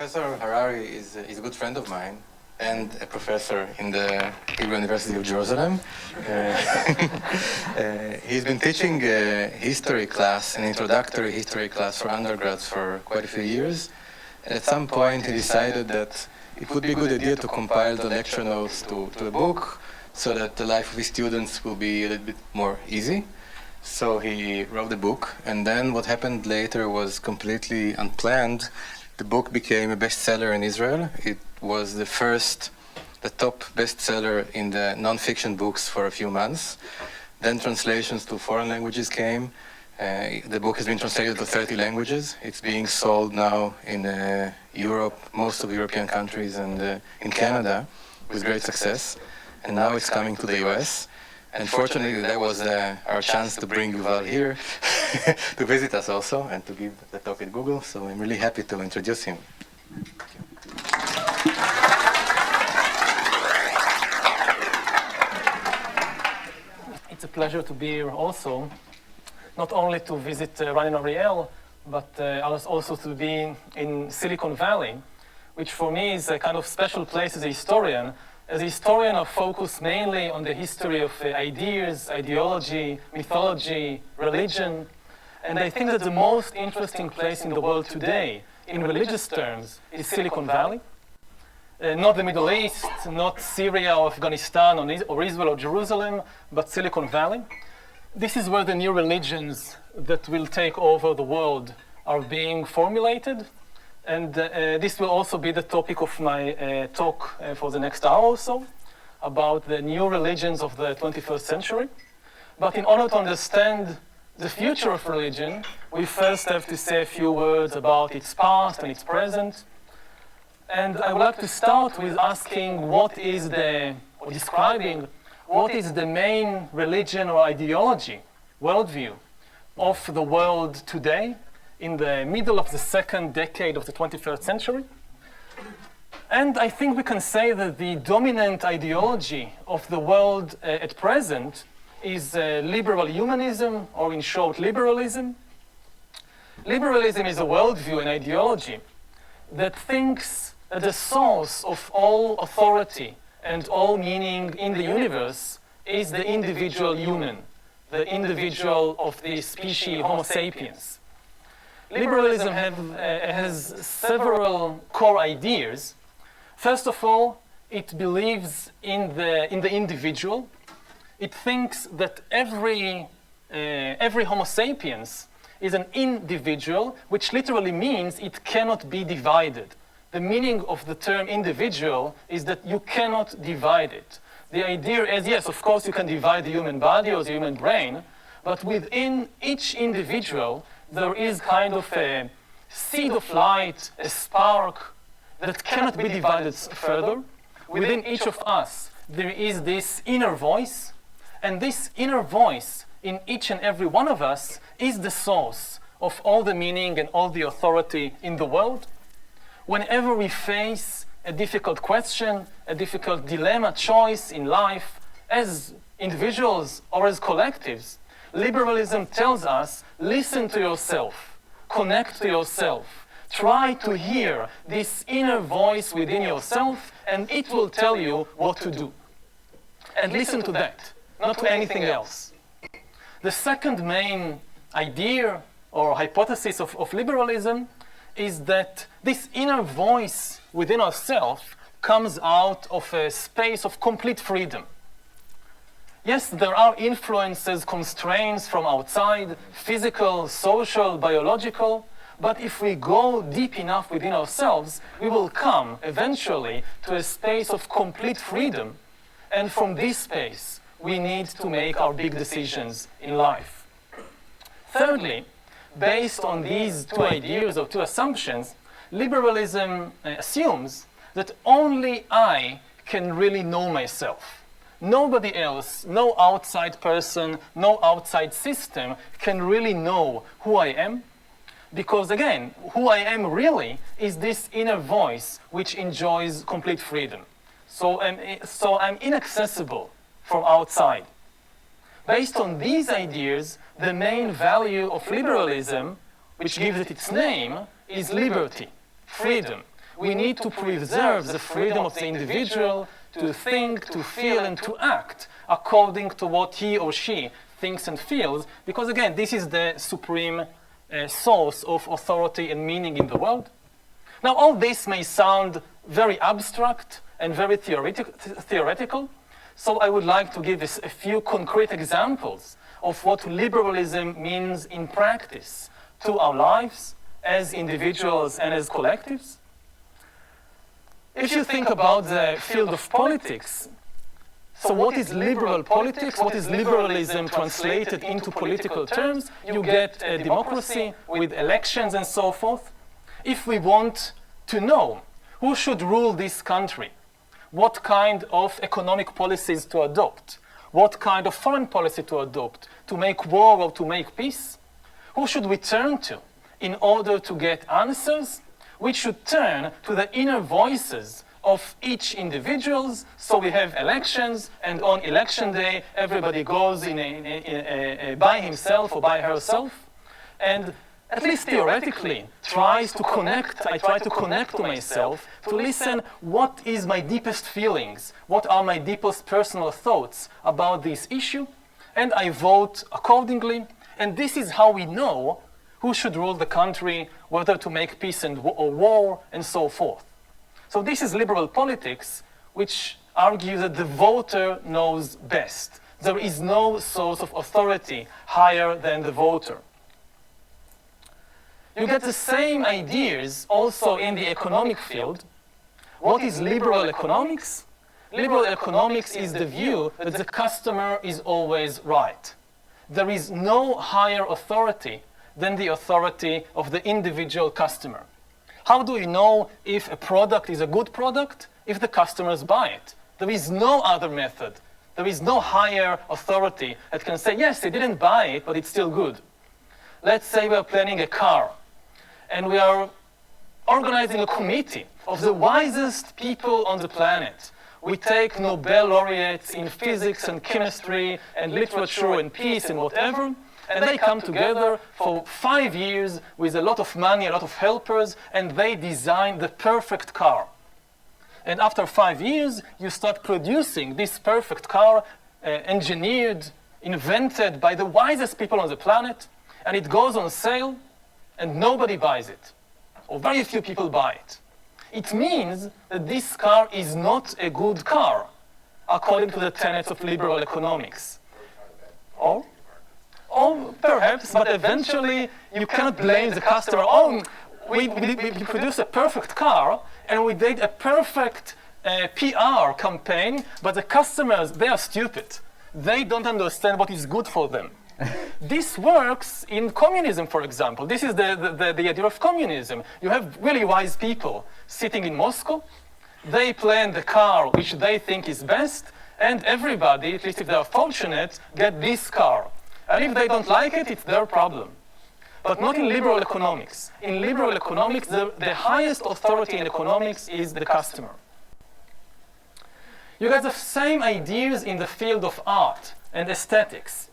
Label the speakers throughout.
Speaker 1: Professor Hurary is a good friend of mine and a professor in the Hebrew University of Jerusalem. He's been teaching a history class, an introductory history class for undergrads for quite a few years. And at some point he decided that it would be a good idea to compile the lecture notes to a book so that the life of his students will be a little bit more easy. So he wrote the book, and then what happened later was completely unplanned. The book became a bestseller in Israel. It was the top bestseller in the non-fiction books for a few months. Then translations to foreign languages came. The book has been translated to 30 languages. It's being sold now in Europe, most of European countries, and in Canada with great success. And now it's coming to the US. And fortunately, that was our chance to bring Yuval here to visit us also and to give the talk at Google. So I'm really happy to introduce him.
Speaker 2: It's a pleasure to be here also, not only to visit Ran and Ariel, but also to be in Silicon Valley, which for me is a kind of special place as a historian. As a historian, I focus mainly on the history of ideas, ideology, mythology, religion. And I think that the most interesting place in the world today, in religious terms, is Silicon Valley. Not the Middle East, not Syria or Afghanistan or Israel or Jerusalem, but Silicon Valley. This is where the new religions that will take over the world are being formulated. And this will also be the topic of my talk for the next hour or so, about the new religions of the 21st century. But in order to understand the future of religion, we first have to say a few words about its past and its present. And I would like to start with asking describing what is the main religion or ideology, worldview, of the world today, in the middle of the second decade of the 21st century. And I think we can say that the dominant ideology of the world at present is liberal humanism, or in short, liberalism. Liberalism is a worldview and ideology that thinks that the source of all authority and all meaning in the universe is the individual human, the individual of the species Homo sapiens. Liberalism has several core ideas. First of all, it believes in the individual. It thinks that every Homo sapiens is an individual, which literally means it cannot be divided. The meaning of the term individual is that you cannot divide it. The idea is, yes, of course you can divide the human body or the human brain, but within each individual, there is kind of a seed of light, a spark that cannot be divided further. Within each of us, there is this inner voice, and this inner voice in each and every one of us is the source of all the meaning and all the authority in the world. Whenever we face a difficult question, a difficult dilemma, choice in life, as individuals or as collectives, liberalism tells us, listen to yourself, connect to yourself, try to hear this inner voice within yourself, and it will tell you what to do. And listen to that, not to anything else. The second main idea or hypothesis of liberalism is that this inner voice within ourselves comes out of a space of complete freedom. Yes, there are influences, constraints from outside, physical, social, biological, but if we go deep enough within ourselves, we will come eventually to a space of complete freedom. And from this space, we need to make our big decisions in life. Thirdly, based on these two ideas or two assumptions, liberalism assumes that only I can really know myself. Nobody else, no outside person, no outside system can really know who I am. Because again, who I am really is this inner voice which enjoys complete freedom. So I'm inaccessible from outside. Based on these ideas, the main value of liberalism, which gives it its name, is liberty, freedom. we need to preserve the freedom of the individual to think, to feel, and to act according to what he or she thinks and feels, because again, this is the supreme source of authority and meaning in the world. Now, all this may sound very abstract and very theoretical, so I would like to give us a few concrete examples of what liberalism means in practice to our lives as individuals and as collectives. If you think about the field of politics, so what is liberal politics? What is liberalism translated into political terms? You get a democracy with elections and so forth. If we want to know who should rule this country, what kind of economic policies to adopt, what kind of foreign policy to adopt, to make war or to make peace, who should we turn to in order to get answers? We should turn to the inner voices of each individual. So we have elections, and on election day, everybody goes by himself or by herself, and at least theoretically tries to connect. I try to connect to myself to listen what is my deepest feelings, what are my deepest personal thoughts about this issue, and I vote accordingly. And this is how we know who should rule the country, whether to make peace or war, and so forth. So this is liberal politics, which argues that the voter knows best. There is no source of authority higher than the voter. You get the same ideas also in the economic field. What is liberal economics? Liberal economics is the view that the customer is always right. There is no higher authority than the authority of the individual customer. How do we know if a product is a good product? If the customers buy it. There is no other method. There is no higher authority that can say, yes, they didn't buy it, but it's still good. Let's say we're planning a car, and we are organizing a committee of the wisest people on the planet. We take Nobel laureates in physics and chemistry and literature and peace and whatever, and they come together for 5 years with a lot of money, a lot of helpers, and they design the perfect car. And after 5 years, you start producing this perfect car, engineered, invented by the wisest people on the planet, and it goes on sale, and nobody buys it, or very few people buy it. It means that this car is not a good car, according to the tenets of liberal economics. Or perhaps, but eventually you cannot blame the customer. Oh, we produced a perfect car, and we did a perfect PR campaign, but the customers, they are stupid. They don't understand what is good for them. This works in communism, for example. This is the idea of communism. You have really wise people sitting in Moscow. They plan the car which they think is best, and everybody, at least if they are fortunate, get this car. And if they don't like it, it's their problem. But not in liberal economics. In liberal economics, the highest authority in economics is the customer. You get the same ideas in the field of art and aesthetics.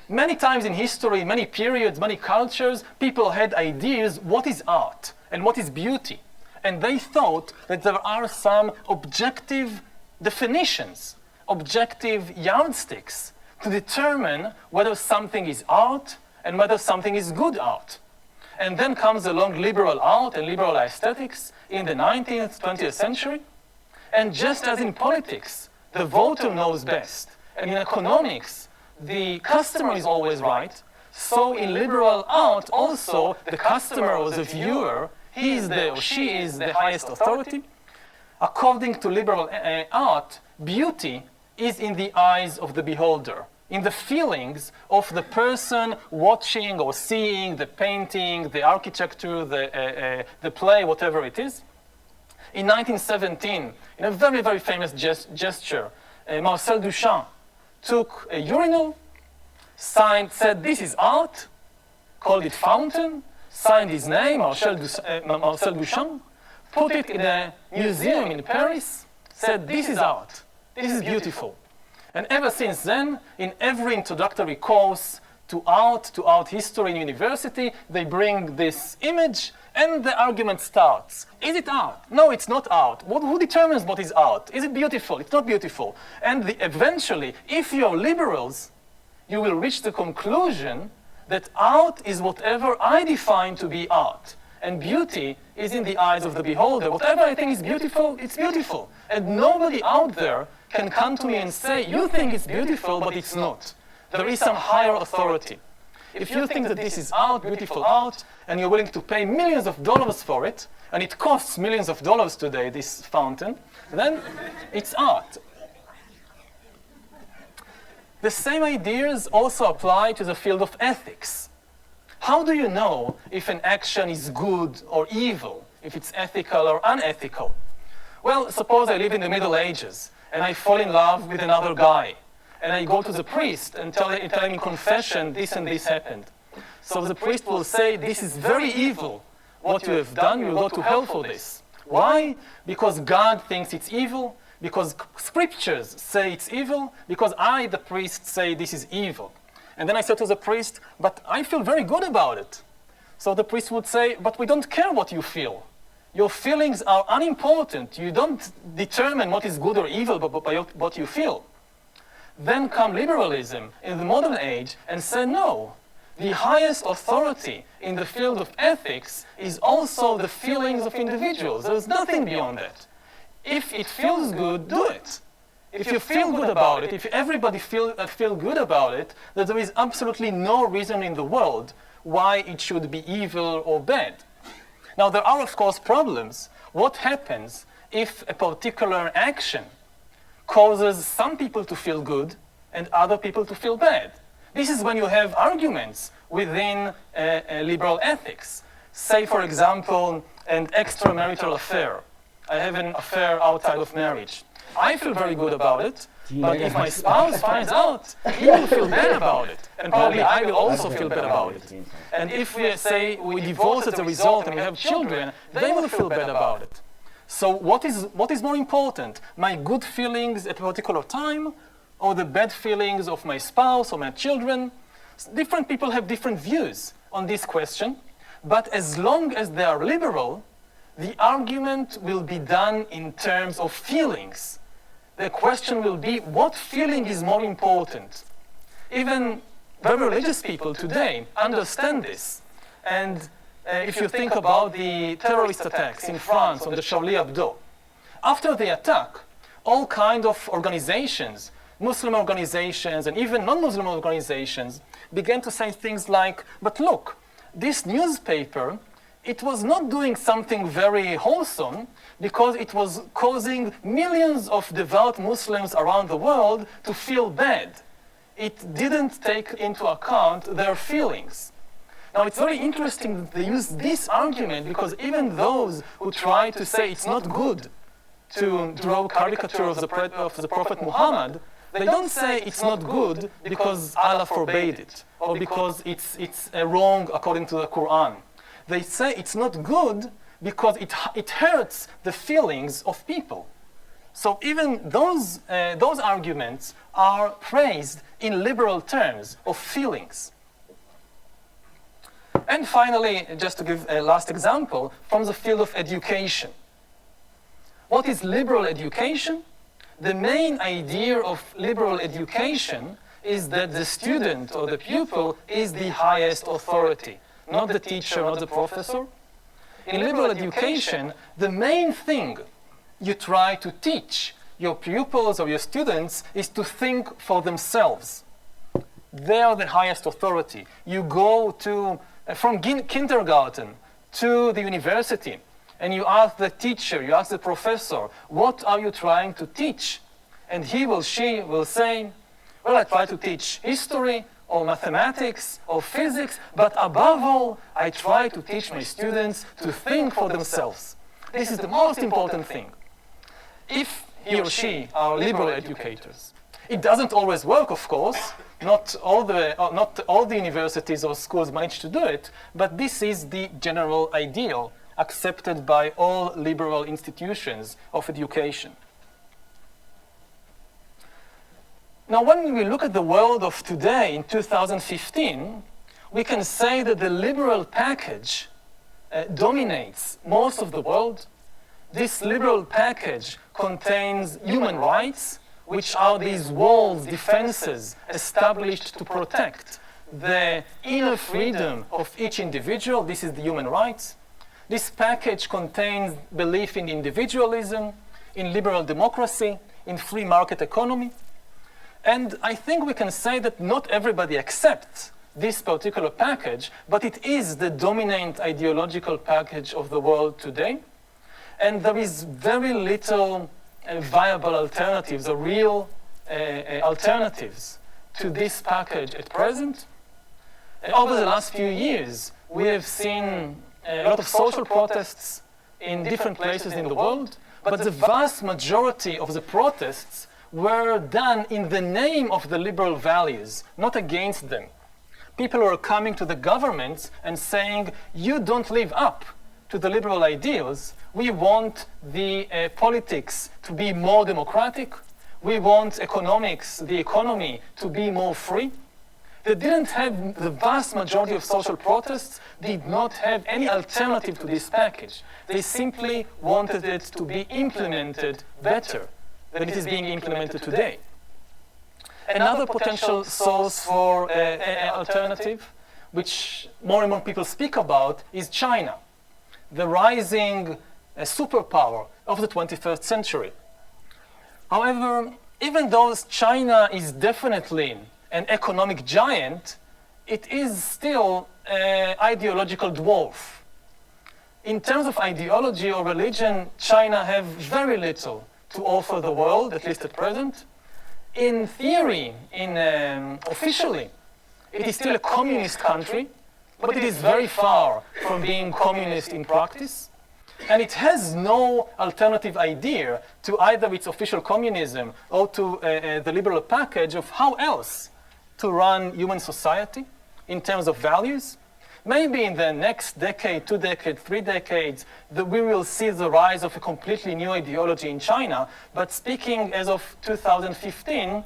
Speaker 2: Many times in history, many periods, many cultures, people had ideas what is art and what is beauty. And they thought that there are some objective definitions, objective yardsticks to determine whether something is art and whether something is good art. And then comes along liberal art and liberal aesthetics in the 19th, 20th century. And just as in politics, the voter knows best, and in economics, the customer is always right, so in liberal art also, the customer or the viewer, he is or she is the highest authority. According to liberal art, beauty is in the eyes of the beholder, in the feelings of the person watching or seeing the painting, the architecture, the play, whatever it is. In 1917, in a very, very famous gesture, Marcel Duchamp took a urinal, said this is art, called it Fountain, signed his name, Marcel Duchamp, put it in a museum in Paris, said this is art. This is beautiful. And ever since then, in every introductory course to art history in university, they bring this image, and the argument starts. Is it art? No, it's not art. Who determines what is art? Is it beautiful? It's not beautiful. And eventually, if you're liberals, you will reach the conclusion that art is whatever I define to be art. And beauty is in the eyes of the beholder. Whatever I think is beautiful, it's beautiful. And nobody out there can come to me and say, you think it's beautiful, but it's not. There is some higher authority. If you think that this is art, beautiful art, and you're willing to pay millions of dollars for it, and it costs millions of dollars today, this fountain, then it's art. The same ideas also apply to the field of ethics. How do you know if an action is good or evil, if it's ethical or unethical? Well, suppose I live in the Middle Ages, and I fall in love with another guy, and I go to the priest and tell him in confession, this and this happened. So the priest will say, this is very evil. What you have done, you'll go to hell for this. Why? Because God thinks it's evil, because scriptures say it's evil, because I, the priest, say this is evil. And then I said to the priest, but I feel very good about it. So the priest would say, but we don't care what you feel. Your feelings are unimportant. You don't determine what is good or evil by what you feel. Then come liberalism in the modern age and say, no, the highest authority in the field of ethics is also the feelings of individuals. There's nothing beyond that. If it feels good, do it. If you feel good about it, if everybody feel good about it, then there is absolutely no reason in the world why it should be evil or bad. Now, there are, of course, problems. What happens if a particular action causes some people to feel good and other people to feel bad? This is when you have arguments within liberal ethics. Say, for example, an extramarital affair. I have an affair outside of marriage. I feel very good about it, but if my spouse finds out, he will feel bad about it. And probably I will also feel bad about it. And if we say we divorce as a result and we have children, they will feel bad about it. So what is more important? My good feelings at a particular time, or the bad feelings of my spouse or my children? Different people have different views on this question, but as long as they are liberal, the argument will be done in terms of feelings. The question will be, what feeling is more important? Even very religious people today understand this. And if you think about the terrorist attacks in France on the Charlie Hebdo, after the attack, all kinds of organizations, Muslim organizations and even non-Muslim organizations, began to say things like, but look, this newspaper, it was not doing something very wholesome because it was causing millions of devout Muslims around the world to feel bad. It didn't take into account their feelings. Now, it's very interesting that they use this argument because even those who try to say it's not good to draw caricatures of the Prophet Muhammad, they don't say it's not good because Allah forbade it or because it's wrong according to the Quran. They say it's not good because it hurts the feelings of people. So even those arguments are praised in liberal terms of feelings. And finally, just to give a last example, from the field of education. What is liberal education? The main idea of liberal education is that the student or the pupil is the highest authority, not the teacher, not the professor. In liberal education, the main thing you try to teach your pupils or your students is to think for themselves. They are the highest authority. You go from kindergarten to the university, and you ask the teacher, you ask the professor, what are you trying to teach? And he or she will say, well, I try to teach history, or mathematics, or physics, but above all, I try to teach my students to think for themselves. This is the most important thing. If he or she are liberal educators, it doesn't always work, of course. Not all the universities or schools manage to do it, but this is the general ideal accepted by all liberal institutions of education. Now, when we look at the world of today in 2015, we can say that the liberal package dominates most of the world. This liberal package contains human rights, which are these walls, defenses established to protect the inner freedom of each individual. This is the human rights. This package contains belief in individualism, in liberal democracy, in free market economy. And I think we can say that not everybody accepts this particular package, but it is the dominant ideological package of the world today. And there is very little viable alternatives or real alternatives to this package at present. Over the last few years, we have seen a lot of social protests in different places in the world, but the vast majority of the protests were done in the name of the liberal values, not against them. People were coming to the governments and saying, you don't live up to the liberal ideals. We want the politics to be more democratic. We want economics, the economy, to be more free. They didn't have, the vast majority of social protests did not have any alternative to this package. They simply wanted it to be implemented better than it is being implemented today. Another potential source for an alternative, which more and more people speak about, is China, the rising superpower of the 21st century. However, even though China is definitely an economic giant, it is still an ideological dwarf. In terms of ideology or religion, China have very little to offer the world, at least at present. In theory, officially, it is still a communist country, but it is very far from being communist in practice. And it has no alternative idea to either its official communism or to the liberal package of how else to run human society in terms of values. Maybe in the next decade, 2 decades, 3 decades, we will see the rise of a completely new ideology in China. But speaking as of 2015,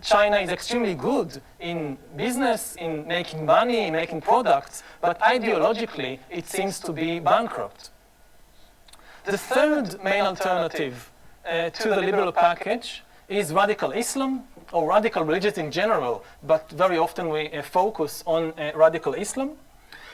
Speaker 2: China is extremely good in business, in making money, in making products, but ideologically, it seems to be bankrupt. The third main alternative to the liberal package is radical Islam, or radical religions in general, but very often we focus on radical Islam.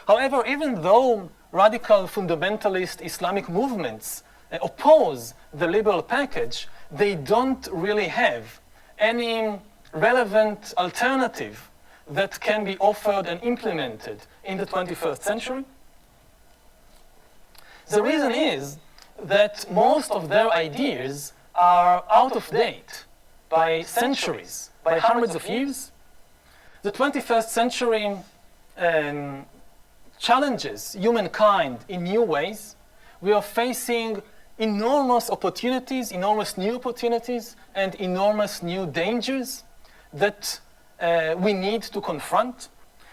Speaker 2: However, even though radical fundamentalist Islamic movements oppose the liberal package, they don't really have any relevant alternative that can be offered and implemented in the 21st century. The reason is that most of their ideas are out of date by centuries, by hundreds of years. The 21st century challenges humankind in new ways. We are facing enormous opportunities, enormous new opportunities, and enormous new dangers that we need to confront.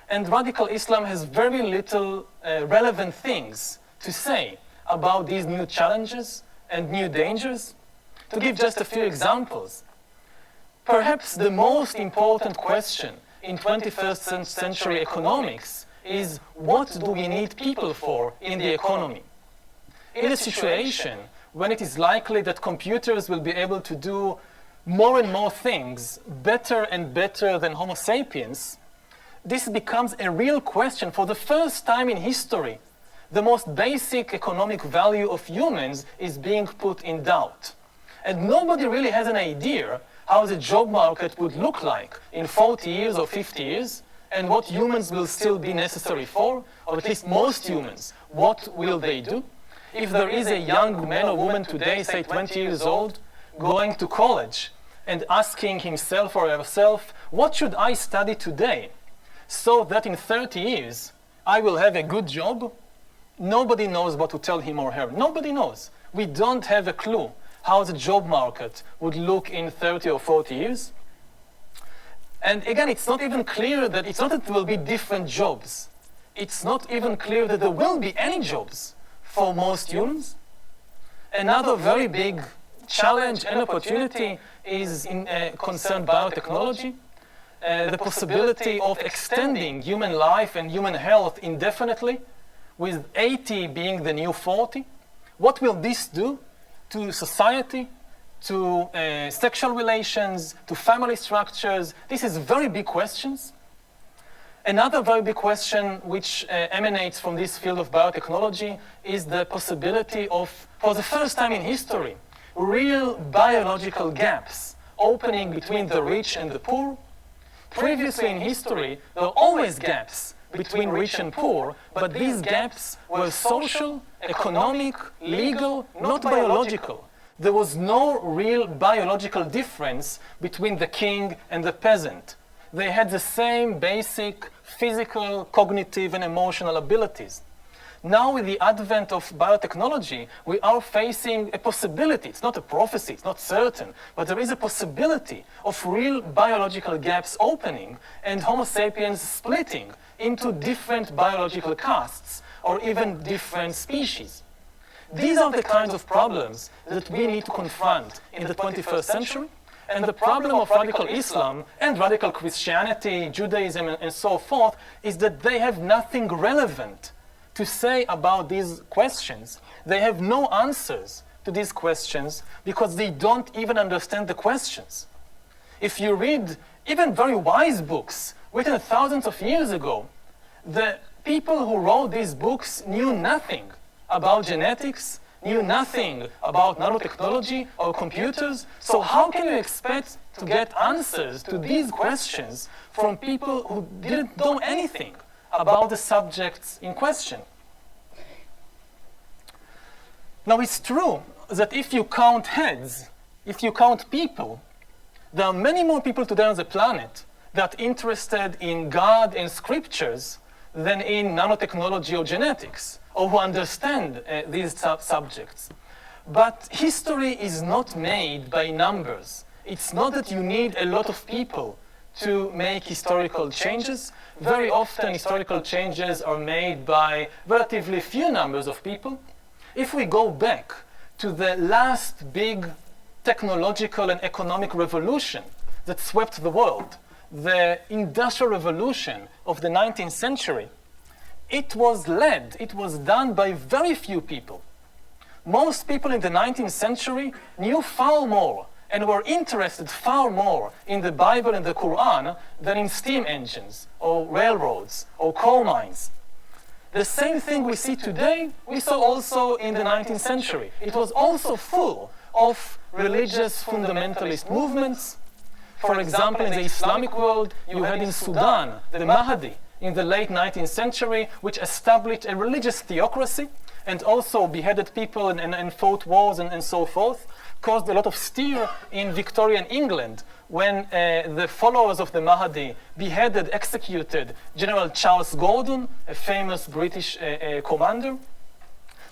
Speaker 2: And radical Islam has very little relevant things to say about these new challenges and new dangers. To give just a few examples, perhaps the most important question in 21st century economics is, what do we need people for in the economy? In a situation when it is likely that computers will be able to do more and more things better and better than Homo sapiens, this becomes a real question. For the first time in history, the most basic economic value of humans is being put in doubt. And nobody really has an idea how the job market would look like in 40 years or 50 years, and what humans will still be necessary for, or at least most humans, what will they do? If there is a young man or woman today, say 20 years old, going to college and asking himself or herself, what should I study today so that in 30 years I will have a good job? Nobody knows what to tell him or her. Nobody knows. We don't have a clue how the job market would look in 30 or 40 years. And again, it's not even clear that it's not that there will be different jobs. It's not even clear that there will be any jobs for most humans. Another very big challenge and opportunity is concerned biotechnology, the possibility of extending human life and human health indefinitely, with 80 being the new 40. What will this do to society, to sexual relations, to family structures? This is very big questions. Another very big question which emanates from this field of biotechnology is the possibility of, for the first time in history, real biological gaps opening between the rich and the poor. Previously in history, there were always gaps between rich and poor, but these gaps were social, economic, legal, not biological. There was no real biological difference between the king and the peasant. They had the same basic physical, cognitive, and emotional abilities. Now, with the advent of biotechnology, we are facing a possibility. It's not a prophecy, it's not certain, but there is a possibility of real biological gaps opening and Homo sapiens splitting into different biological castes or even different species. These are the kinds of problems that we need to confront in the 21st century. And the problem of radical Islam and radical Christianity, Judaism, and so forth is that they have nothing relevant to say about these questions. They have no answers to these questions because they don't even understand the questions. If you read even very wise books written thousands of years ago, the people who wrote these books knew nothing about genetics, knew nothing about nanotechnology or computers. So how can you expect to get answers to these questions from people who didn't know anything about the subjects in question? Now, it's true that if you count heads, if you count people, there are many more people today on the planet that are interested in God and scriptures than in nanotechnology or genetics, or who understand these subjects. But history is not made by numbers. It's not that you need a lot of people to make historical changes. Very often historical changes are made by relatively few numbers of people. If we go back to the last big technological and economic revolution that swept the world, the Industrial Revolution of the 19th century, it was done by very few people. Most people in the 19th century knew far more and were interested far more in the Bible and the Quran than in steam engines or railroads or coal mines. The same thing we see today, we saw also in the 19th century. It was also full of religious fundamentalist movements. For example, in the Islamic world, you had in Sudan the Mahdi in the late 19th century, which established a religious theocracy and also beheaded people and fought wars and so forth, caused a lot of stir in Victorian England when the followers of the Mahdi beheaded, executed General Charles Gordon, a famous British commander.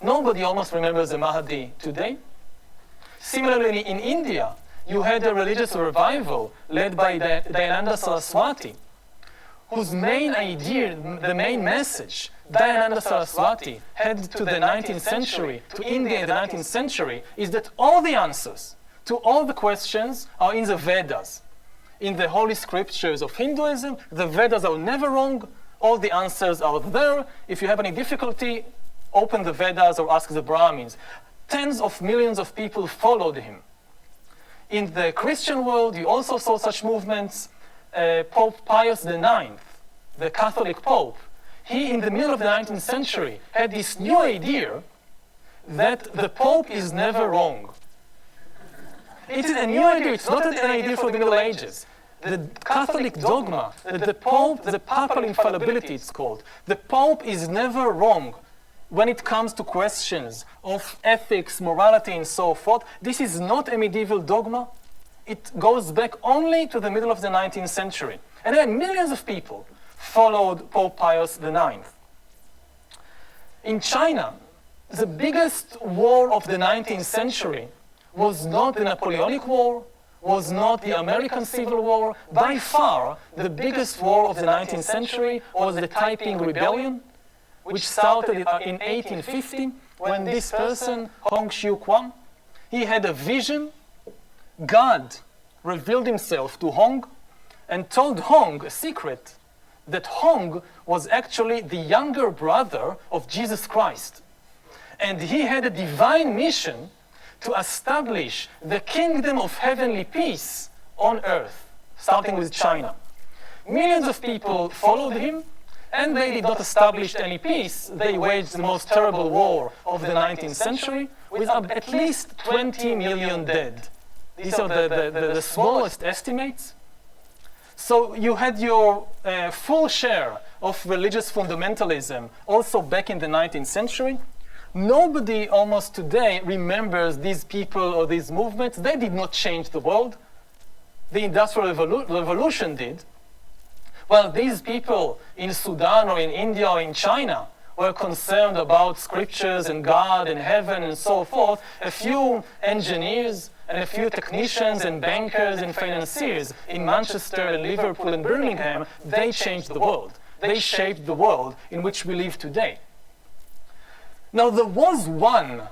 Speaker 2: Nobody almost remembers the Mahdi today. Similarly, in India, you had a religious revival led by Dayananda Saraswati, whose main idea, the main message Dayananda Saraswati had to the 19th century, to India in the 19th century, is that all the answers to all the questions are in the Vedas. In the holy scriptures of Hinduism, the Vedas are never wrong. All the answers are there. If you have any difficulty, open the Vedas or ask the Brahmins. Tens of millions of people followed him. In the Christian world, you also saw such movements. Pope Pius IX, the Catholic Pope, he in the middle of the 19th century had this new idea that the Pope is never wrong. It is a new idea, it's not an idea for the Middle Ages. The Catholic dogma that the Pope, the papal infallibility it's called, the Pope is never wrong when it comes to questions of ethics, morality, and so forth. This is not a medieval dogma. It goes back only to the middle of the 19th century. And then millions of people followed Pope Pius IX. In China, the biggest war of the 19th century was not the Napoleonic War, was not the American Civil War. By far, the biggest war of the 19th century was the Taiping Rebellion, which started in 1850 when this person, Hong Xiuquan, he had a vision. God revealed himself to Hong and told Hong a secret, that Hong was actually the younger brother of Jesus Christ. And he had a divine mission to establish the kingdom of heavenly peace on earth, starting with China. Millions of people followed him, and they did not establish any peace. They waged the most terrible war of the 19th century, with at least 20 million dead. These are the smallest estimates. So you had your full share of religious fundamentalism also back in the 19th century. Nobody almost today remembers these people or these movements. They did not change the world. The Industrial Revolution did. Well, these people in Sudan or in India or in China were concerned about scriptures and God and heaven and so forth. A few engineers and a few technicians and bankers and financiers in Manchester and Liverpool and Birmingham, they changed the world. They shaped the world in which we live today. Now, there was one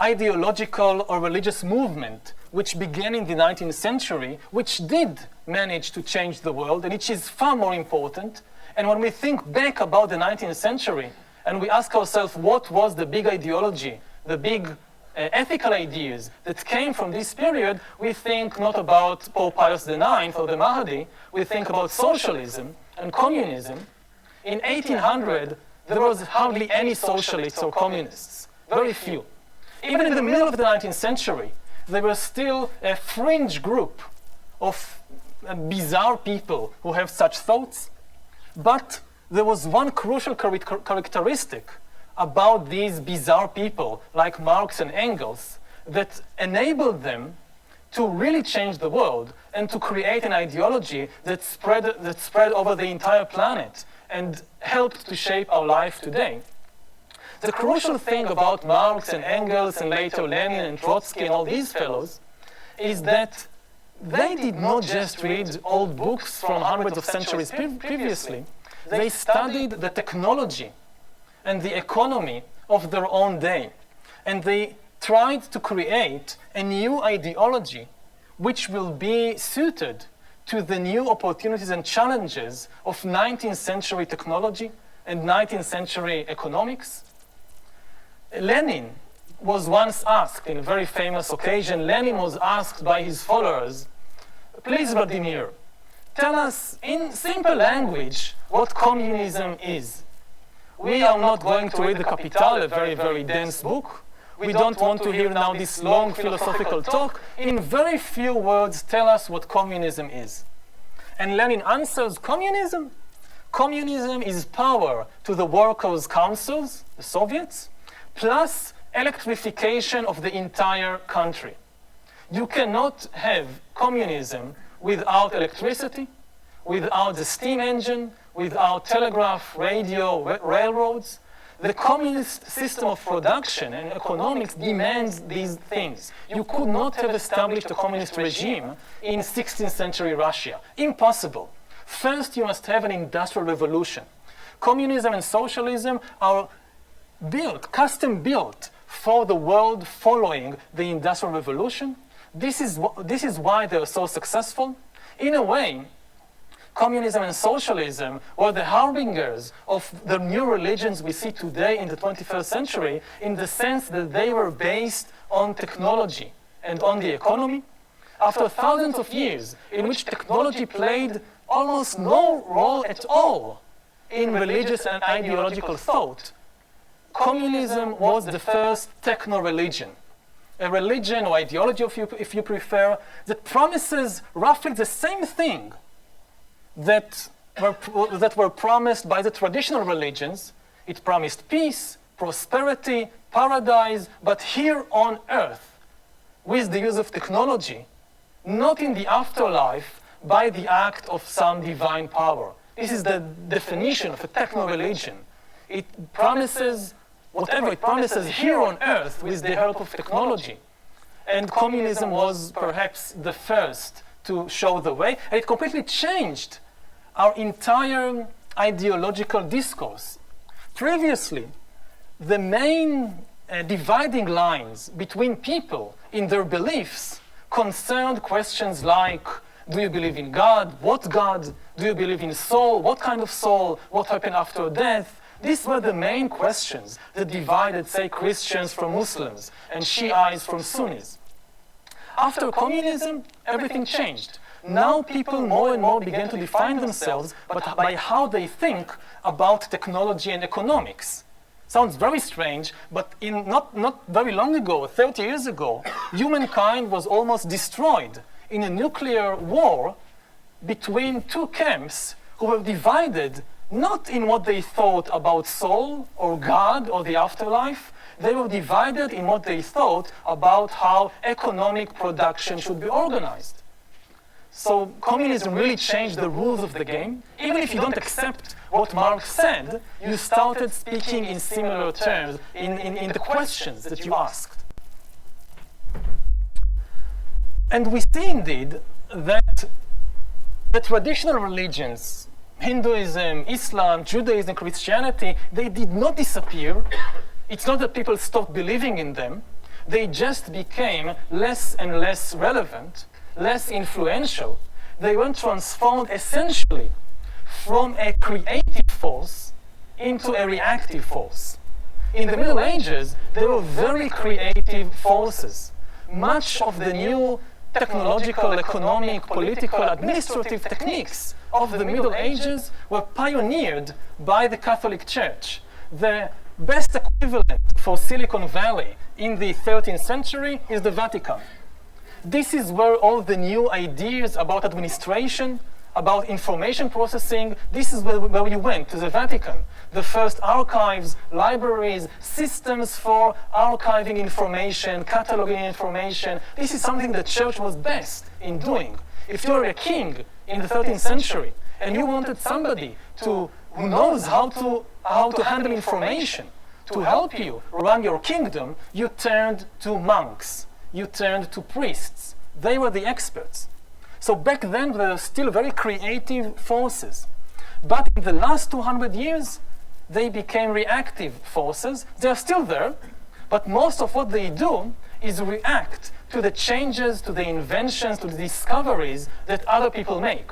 Speaker 2: ideological or religious movement which began in the 19th century, which did manage to change the world, and which is far more important. And when we think back about the 19th century, and we ask ourselves what was the big ideology, the big ethical ideas that came from this period, we think not about Pope Pius IX or the Mahdi, we think about socialism and communism. In 1800, there was hardly any socialists or communists, very few. Even in the middle of the 19th century, there was still a fringe group of bizarre people who have such thoughts. But there was one crucial characteristic about these bizarre people, like Marx and Engels, that enabled them to really change the world and to create an ideology that spread over the entire planet and helped to shape our life today. The crucial thing about Marx and Engels and later Lenin and Trotsky and all these fellows is that they did not just read old books from hundreds of centuries previously. They studied the technology and the economy of their own day. And they tried to create a new ideology which will be suited to the new opportunities and challenges of 19th century technology and 19th century economics. Lenin was once asked, in a very famous occasion, Lenin was asked by his followers, please, Vladimir, tell us in simple language what communism is. We are not going to read the Capital, a very, very dense book. We don't want to hear now this long philosophical talk. In very few words, tell us what communism is. And Lenin answers, communism? Communism is power to the workers' councils, the Soviets, plus electrification of the entire country. You cannot have communism without electricity, without the steam engine, without telegraph, radio, railroads. The communist system of production and economics demands these things. You could not have established a communist regime in 16th century Russia. Impossible. First, you must have an industrial revolution. Communism and socialism are built, custom built for the world following the industrial revolution. This is why they are so successful. In a way, communism and socialism were the harbingers of the new religions we see today in the 21st century, in the sense that they were based on technology and on the economy. After thousands of years in which technology played almost no role at all in religious and ideological thought, communism was the first techno-religion. A religion or ideology, if you prefer, that promises roughly the same thing that were promised by the traditional religions. It promised peace, prosperity, paradise, but here on earth, with the use of technology, not in the afterlife by the act of some divine power. This is the definition of a techno-religion. It promises whatever it promises here on earth with the help of technology. And communism was perhaps the first to show the way. And it completely changed our entire ideological discourse. Previously, the main dividing lines between people in their beliefs concerned questions like, do you believe in God? What God? Do you believe in soul? What kind of soul? What happened after death? These were the main questions that divided, say, Christians from Muslims and Shiites from Sunnis. After communism, everything changed. Now people more and more began to define themselves by how they think about technology and economics. Sounds very strange, but not very long ago, 30 years ago, humankind was almost destroyed in a nuclear war between two camps who were divided not in what they thought about soul or God or the afterlife. They were divided in what they thought about how economic production should be organized. So communism really changed the rules of the game. Even if you don't accept what Marx said, you started speaking in similar terms in the questions that you asked. And we see indeed that the traditional religions, Hinduism, Islam, Judaism, Christianity, they did not disappear. It's not that people stopped believing in them. They just became less and less relevant, less influential. They were transformed essentially from a creative force into a reactive force. In the Middle Ages, they were very creative forces. Much of the new technological, economic, political, administrative techniques of the Middle Ages were pioneered by the Catholic Church. The best equivalent for Silicon Valley in the 13th century is the Vatican. This is where all the new ideas about administration, about information processing, this is where you went, to the Vatican. The first archives, libraries, systems for archiving information, cataloging information. This is something the church was best in doing. If you were a king in the 13th century and you wanted somebody who knows how to handle information, to help you run your kingdom, you turned to monks. You turned to priests. They were the experts. So back then, there were still very creative forces. But in the last 200 years, they became reactive forces. They are still there, but most of what they do is react to the changes, to the inventions, to the discoveries that other people make.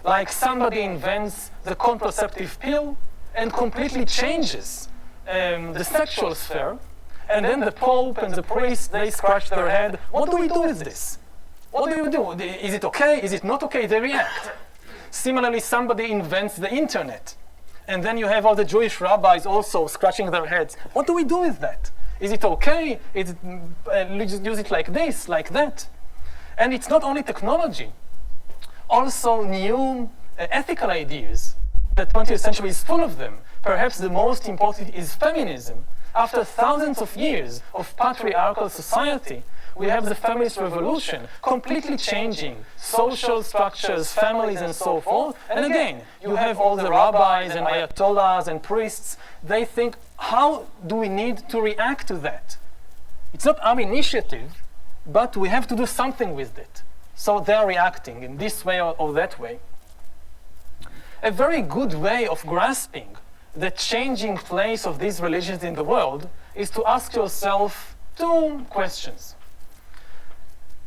Speaker 2: Like somebody invents the contraceptive pill and completely changes the sexual sphere, and then the Pope and the priest, they scratch their head. What do we do with this? What do you do? Is it okay? Is it not okay? They react. Similarly, somebody invents the internet. And then you have all the Jewish rabbis also scratching their heads. What do we do with that? Is it okay? Is it, use it like this, like that? And it's not only technology. Also new ethical ideas. The 20th century is full of them. Perhaps the most important is feminism. After thousands of years of patriarchal society, we have the feminist revolution completely changing social structures, families, and so forth. And again, you have all the rabbis and ayatollahs and priests. They think, how do we need to react to that? It's not our initiative, but we have to do something with it. So they're reacting in this way or that way. A very good way of grasping the changing place of these religions in the world is to ask yourself two questions.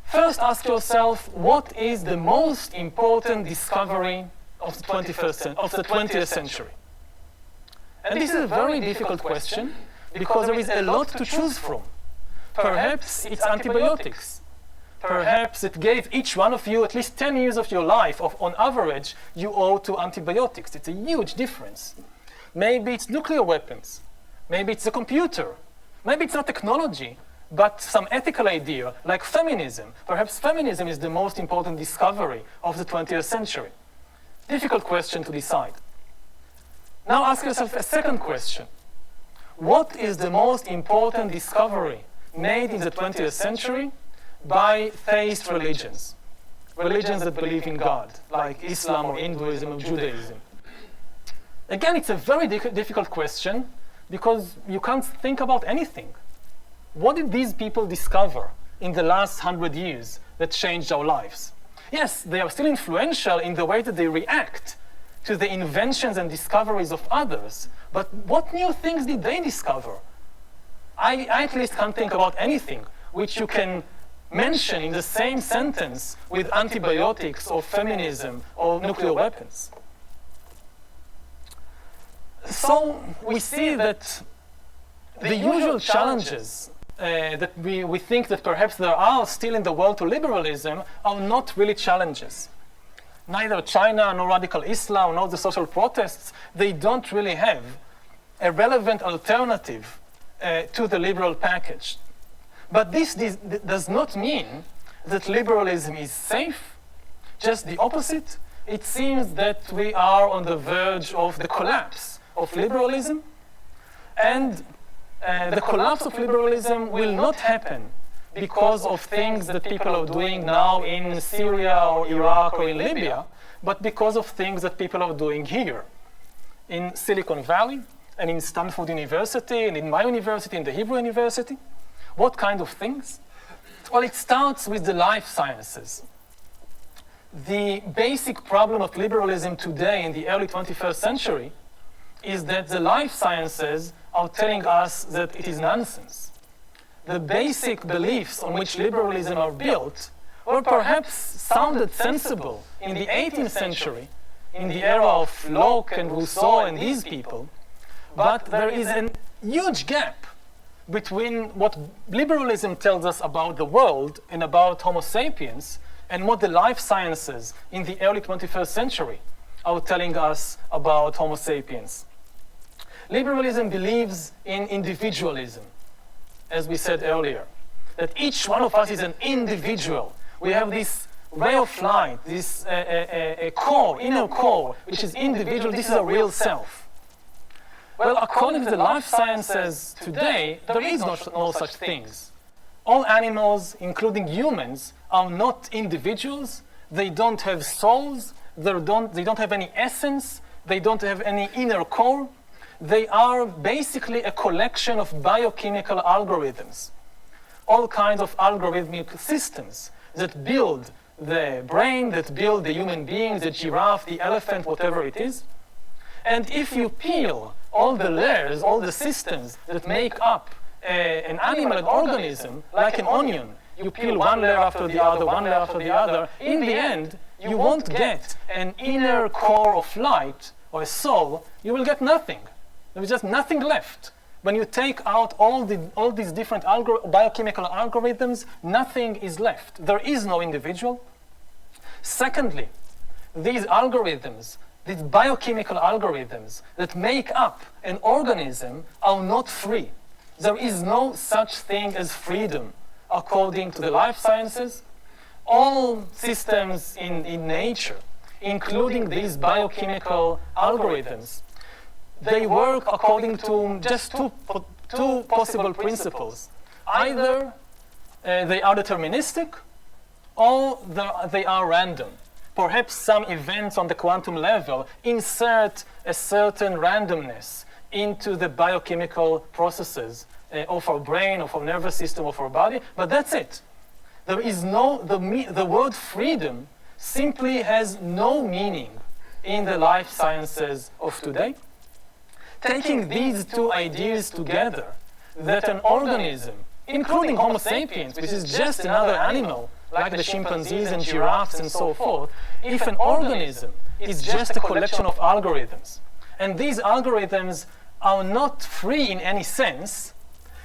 Speaker 2: First, ask yourself, what is the most important discovery of the 20th century? And this is a very difficult question because there is a lot to choose from. Perhaps it's antibiotics. Perhaps it gave each one of you at least 10 years of your life, on average, you owe to antibiotics. It's a huge difference. Maybe it's nuclear weapons. Maybe it's a computer. Maybe it's not technology, but some ethical idea like feminism. Perhaps feminism is the most important discovery of the 20th century. Difficult question to decide. Now ask yourself a second question. What is the most important discovery made in the 20th century by theist religions? Religions that believe in God, like Islam or Hinduism or Judaism. Again, it's a very difficult question because you can't think about anything. What did these people discover in the last 100 years that changed our lives? Yes, they are still influential in the way that they react to the inventions and discoveries of others, but what new things did they discover? I at least can't think about anything which you can mention in the same sentence with antibiotics or feminism or nuclear weapons. So we see that the usual challenges that we think that perhaps there are still in the world to liberalism are not really challenges. Neither China nor radical Islam nor the social protests, they don't really have a relevant alternative to the liberal package. But this does not mean that liberalism is safe, just the opposite. It seems that we are on the verge of the collapse of liberalism, and the collapse of liberalism will not happen because of things that people are doing now in Syria or Iraq or in Libya, but because of things that people are doing here in Silicon Valley and in Stanford University and in my university, in the Hebrew University. What kind of things? Well, it starts with the life sciences. The basic problem of liberalism today in the early 21st century is that the life sciences are telling us that it is nonsense. The basic beliefs on which liberalism are built were perhaps sounded sensible in the 18th century, in the era of Locke and Rousseau and these people, but there is a huge gap between what liberalism tells us about the world and about Homo sapiens and what the life sciences in the early 21st century are telling us about Homo sapiens. Liberalism believes in individualism, as we said earlier, that each one of us is an individual. We have this ray of light, this core, inner core, which is individual. This is a real self. Well, according to the life sciences today, there is no such things. All animals, including humans, are not individuals. They don't have souls. They don't have any essence. They don't have any inner core. They are basically a collection of biochemical algorithms, all kinds of algorithmic systems that build the brain, that build the human being, the giraffe, the elephant, whatever it is. And if you peel all the layers, all the systems that make up an animal, an organism, like an onion, you peel one layer after the other, one layer after the other, in the end, you won't get an inner core of light or a soul. You will get nothing. There is just nothing left. When you take out all these different biochemical algorithms, nothing is left. There is no individual. Secondly, these algorithms, these biochemical algorithms that make up an organism are not free. There is no such thing as freedom, according to the life sciences. All systems in nature, including these biochemical algorithms, they work according to just two possible principles. Either they are deterministic, or they are random. Perhaps some events on the quantum level insert a certain randomness into the biochemical processes of our brain, of our nervous system, of our body, but that's it. There is the word freedom simply has no meaning in the life sciences of today. Taking these two ideas together, that an organism, including Homo sapiens, which is just another animal, like the chimpanzees and giraffes and so forth, if an organism is just a collection of algorithms, and these algorithms are not free in any sense,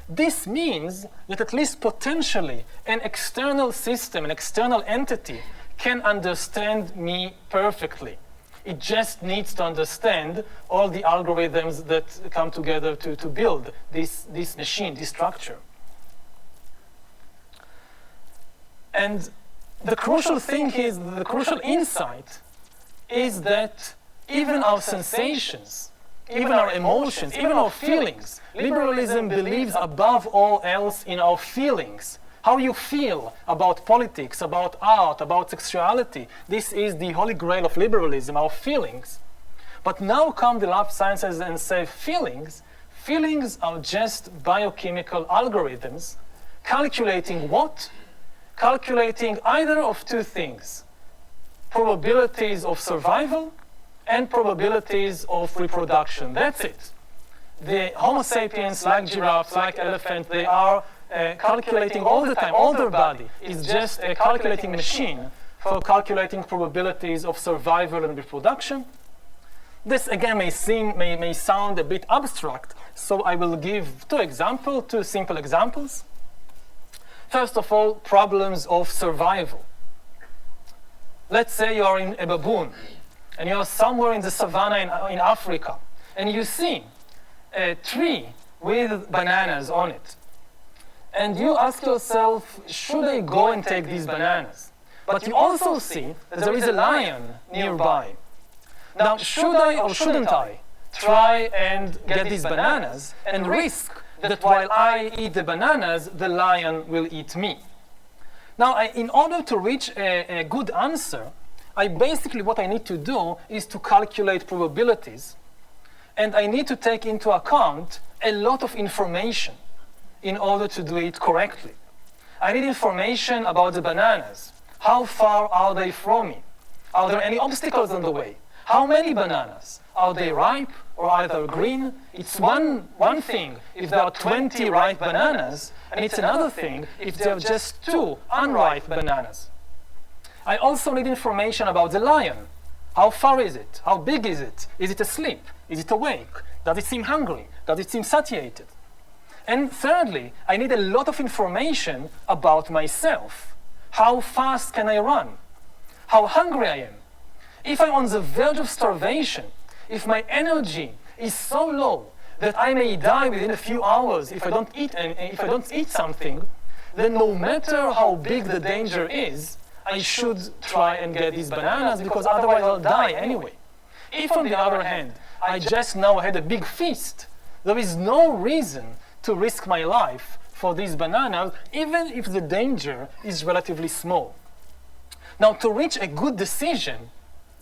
Speaker 2: this means that at least potentially an external system, an external entity, can understand me perfectly. It just needs to understand all the algorithms that come together to build this machine, this structure. And the crucial thing is, the crucial insight is that even our sensations, even our emotions, even our feelings, liberalism believes above all else in our feelings. How you feel about politics, about art, about sexuality. This is the holy grail of liberalism, our feelings. But now come the life sciences and say feelings are just biochemical algorithms calculating what? Calculating either of two things: probabilities of survival and probabilities of reproduction. That's it. the Homo sapiens, like giraffes, like elephants, they are calculating all the time. All their body is just a calculating machine for calculating probabilities of survival and reproduction. This again may sound a bit abstract, so I will give two simple examples. First of all, problems of survival. Let's say you are in a baboon, and you are somewhere in the savannah in Africa, and you see a tree with bananas on it. And you ask yourself, should I go and take these bananas? But you also see that there is a lion nearby. Now, should I or shouldn't I try and get these bananas and risk that while I eat the bananas, the lion will eat me? Now, in order to reach a good answer, what I need to do is to calculate probabilities, and I need to take into account a lot of information in order to do it correctly. I need information about the bananas. How far are they from me? Are there any obstacles on the way? How many bananas? Are they ripe or are they green? It's one thing if there are 20 ripe bananas, and it's another thing if there are just 2 unripe bananas. I also need information about the lion. How far is it? How big is it? Is it asleep? Is it awake? Does it seem hungry? Does it seem satiated? And thirdly, I need a lot of information about myself. How fast can I run? How hungry I am? If I'm on the verge of starvation, if my energy is so low that I may die within a few hours if I don't eat something, then no matter how big the danger is, I should try and get these bananas, because otherwise I'll die anyway. If on the other hand, I just now had a big feast, there is no reason to risk my life for these bananas, even if the danger is relatively small. Now, to reach a good decision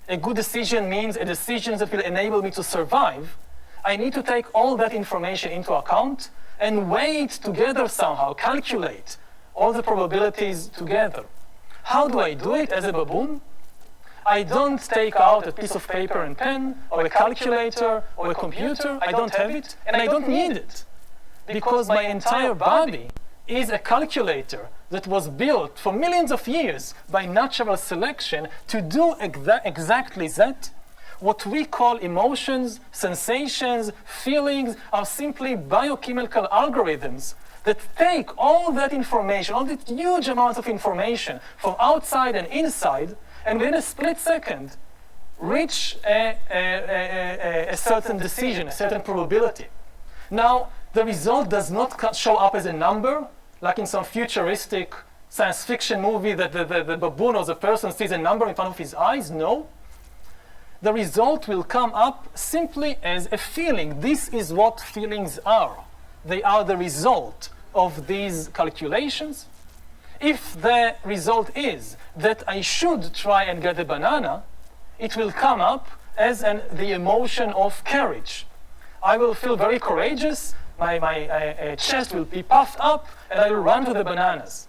Speaker 2: means a decision that will enable me to survive. I need to take all that information into account and weigh it together somehow, calculate all the probabilities together. How do I do it as a baboon? I don't take out a piece of paper and pen, or a calculator, or a computer. I don't have it, and I don't need it, because my entire body is a calculator that was built for millions of years by natural selection to do exactly that. What we call emotions, sensations, feelings are simply biochemical algorithms that take all that information, all that huge amounts of information from outside and inside, and within a split second, reach a certain decision, a certain probability. Now, the result does not show up as a number, like in some futuristic science fiction movie that the baboon or the person sees a number in front of his eyes. No. The result will come up simply as a feeling. This is what feelings are. They are the result of these calculations. If the result is that I should try and get a banana, it will come up as the emotion of courage. I will feel very courageous, my chest will be puffed up, and I will run to the bananas.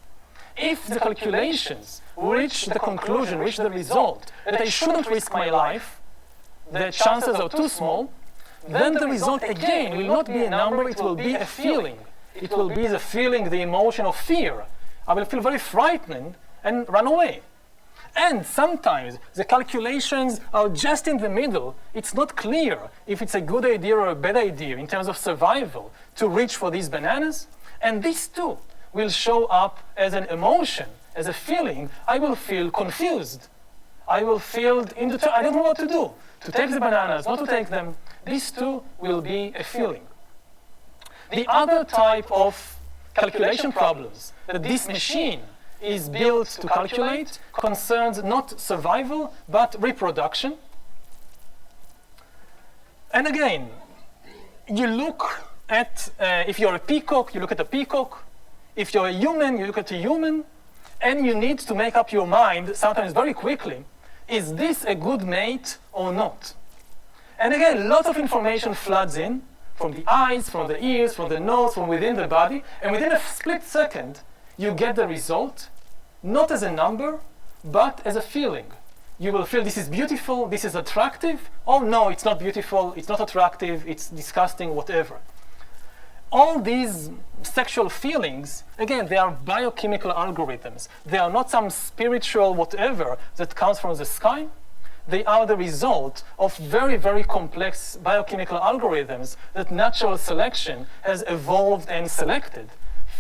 Speaker 2: If the calculations reach the conclusion, reach the result, that I shouldn't risk my life, the chances are too small, then the result again will not be a number, it will be a feeling. It will be the feeling, the emotion of fear. I will feel very frightened and run away. And sometimes the calculations are just in the middle. It's not clear if it's a good idea or a bad idea in terms of survival to reach for these bananas. And these too will show up as an emotion, as a feeling. I will feel confused. I will feel I don't know what to do. To take the bananas, not to take them. These two will be a feeling. The other type of calculation problems that this machine is built to calculate concerns not survival, but reproduction. And again, you look at, if you're a peacock, you look at a peacock. If you're a human, you look at a human. And you need to make up your mind, sometimes very quickly, is this a good mate or not? And again, lots of information floods in, from the eyes, from the ears, from the nose, from within the body, and within a split second, you get the result, not as a number, but as a feeling. you will feel this is beautiful, this is attractive. Oh no, it's not beautiful, it's not attractive, it's disgusting, whatever. All these sexual feelings, again, they are biochemical algorithms. They are not some spiritual whatever that comes from the sky. They are the result of very, very complex biochemical algorithms that natural selection has evolved and selected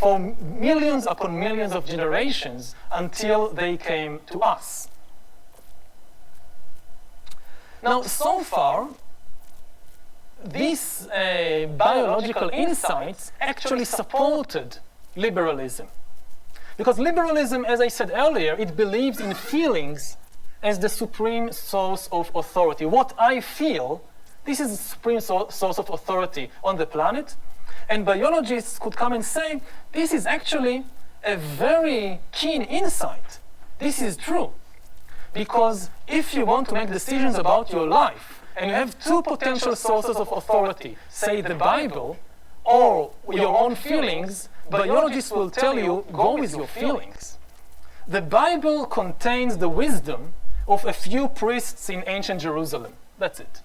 Speaker 2: for millions upon millions of generations until they came to us. Now, so far, these biological insights actually supported liberalism. Because liberalism, as I said earlier, it believes in feelings as the supreme source of authority. What I feel, this is the supreme source of authority on the planet. And biologists could come and say, this is actually a very keen insight. This is true. Because if you want to make decisions about your life, and you have two potential sources of authority, say the Bible or your own feelings, biologists will tell you, go with your feelings. The Bible contains the wisdom of a few priests in ancient Jerusalem. That's it.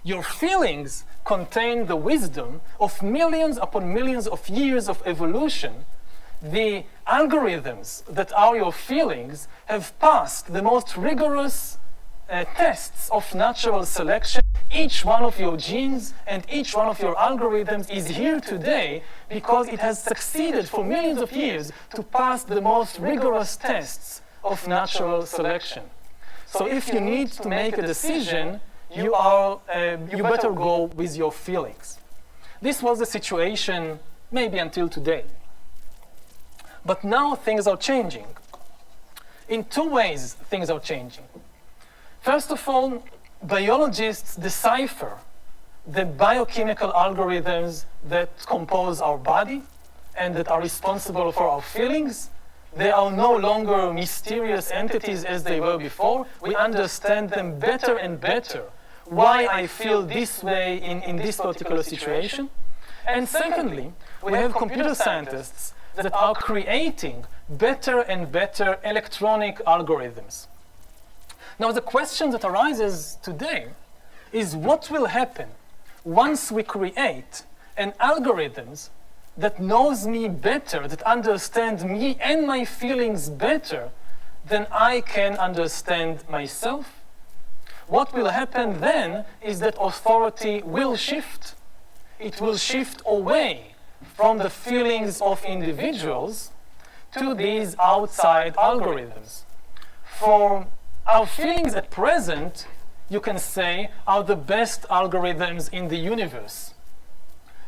Speaker 2: Your feelings contain the wisdom of millions upon millions of years of evolution. The algorithms that are your feelings have passed the most rigorous tests of natural selection. Each one of your genes and each one of your algorithms is here today because it has succeeded for millions of years to pass the most rigorous tests of natural selection. So if you need to make a decision, you better go with your feelings. This was the situation maybe until today. But now things are changing. In two ways things are changing. First of all, biologists decipher the biochemical algorithms that compose our body and that are responsible for our feelings. They are no longer mysterious entities as they were before. We understand them better and better, why I feel this way in this particular situation. And secondly, we have computer scientists that are creating better and better electronic algorithms. Now, the question that arises today is what will happen once we create an algorithm that knows me better, that understands me and my feelings better than I can understand myself? What will happen then is that authority will shift. It will shift away from the feelings of individuals to these outside algorithms. For our feelings at present, you can say, are the best algorithms in the universe.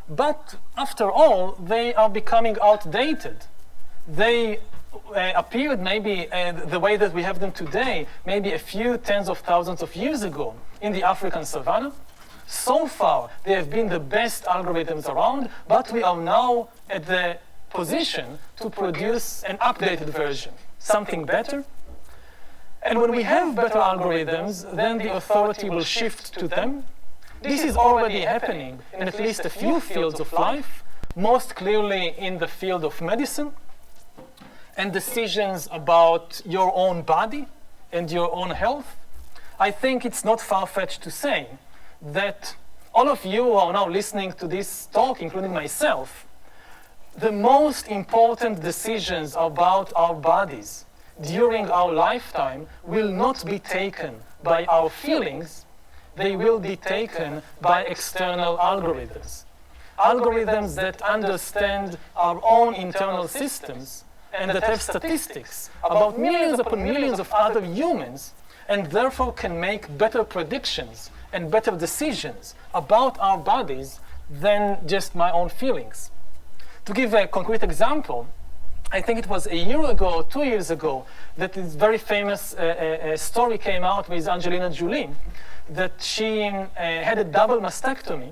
Speaker 2: But after all, they are becoming outdated. They appeared maybe the way that we have them today, maybe a few tens of thousands of years ago in the African savannah. So far, they have been the best algorithms around, but we are now at the position to produce an updated version, something better. And when we have better algorithms, then the authority will shift to them. This is already happening in at least a few fields of life, most clearly in the field of medicine, and decisions about your own body and your own health. I think it's not far-fetched to say that all of you who are now listening to this talk, including myself, the most important decisions about our bodies during our lifetime will not be taken by our feelings, they will be taken by external algorithms. Algorithms that understand our own internal systems and that have statistics about millions upon millions of other humans and therefore can make better predictions and better decisions about our bodies than just my own feelings. To give a concrete example, I think it was a year ago or 2 years ago that this very famous story came out with Angelina Jolie, that she had a double mastectomy.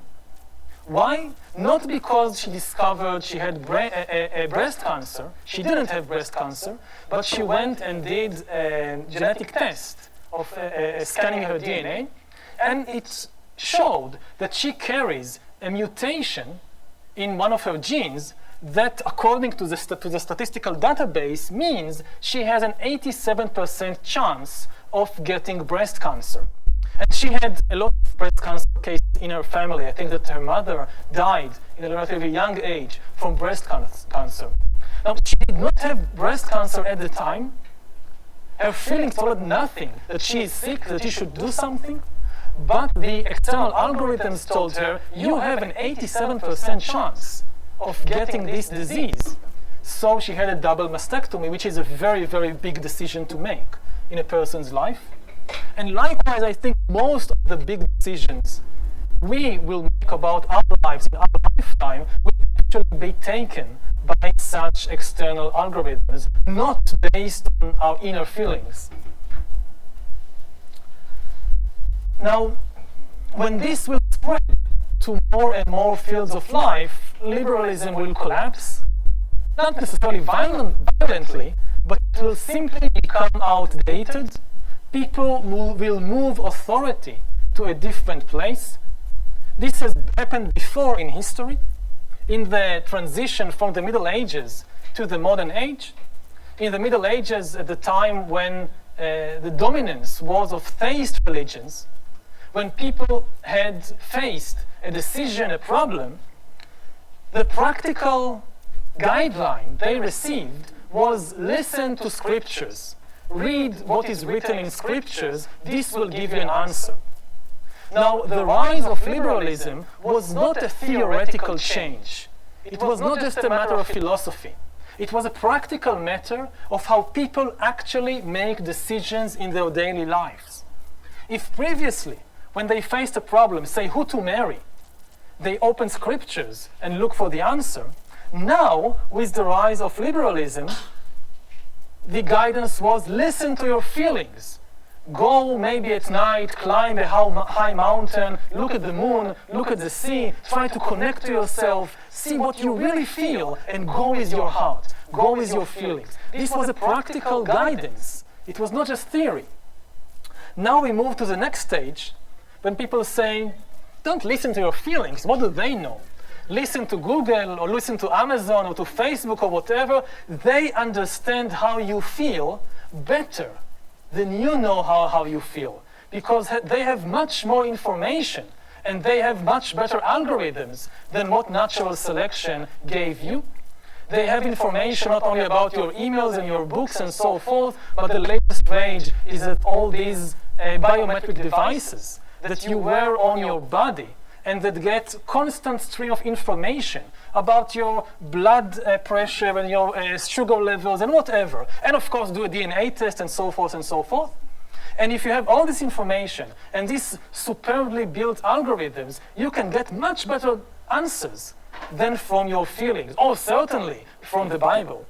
Speaker 2: Why? Not because she discovered she had breast cancer. She didn't have breast cancer, but she went and did a genetic test of scanning her DNA, and it showed that she carries a mutation in one of her genes that, according to the statistical database, means she has an 87% chance of getting breast cancer. And she had a lot of breast cancer cases in her family. I think that her mother died in a relatively young age from breast cancer. Now, she did not have breast cancer at the time. Her feelings told her nothing, that she is sick, that she should do something. But the external algorithms told her, you have an 87% chance of getting this disease. So she had a double mastectomy, which is a very, very big decision to make in a person's life. And likewise, I think most of the big decisions we will make about our lives in our lifetime will actually be taken by such external algorithms, not based on our inner feelings. Now, when this will spread to more and more fields of life, liberalism will collapse, not necessarily violently, but it will simply become outdated. People will move authority to a different place. This has happened before in history, in the transition from the Middle Ages to the modern age. In the Middle Ages, at the time when the dominance was of theist religions, when people had faced a decision, a problem, the practical guideline they received was listen to scriptures. Read what is written in scriptures, this will give you an answer. Now, the rise of liberalism was not a theoretical change. It was not just a matter of philosophy. It was a practical matter of how people actually make decisions in their daily lives. If previously, when they faced a problem, say who to marry, they open scriptures and look for the answer, now, with the rise of liberalism, the guidance was listen to your feelings. Go maybe at night, climb a high mountain, look at the moon, look at the sea, try to connect to yourself, see what you really feel, and go with your heart, go with your feelings. This was a practical guidance. It was not just theory. Now we move to the next stage, when people say, don't listen to your feelings, what do they know? Listen to Google or listen to Amazon or to Facebook or whatever, they understand how you feel better than you know how you feel, because they have much more information and they have much better algorithms than what natural selection gave you. They have information not only about your emails and your books and so forth, but the latest rage is that all these biometric devices that you wear on your body and that get constant stream of information about your blood pressure and your sugar levels and whatever. And of course, do a DNA test and so forth and so forth. And if you have all this information and these superbly built algorithms, you can get much better answers than from your feelings, or certainly from the Bible.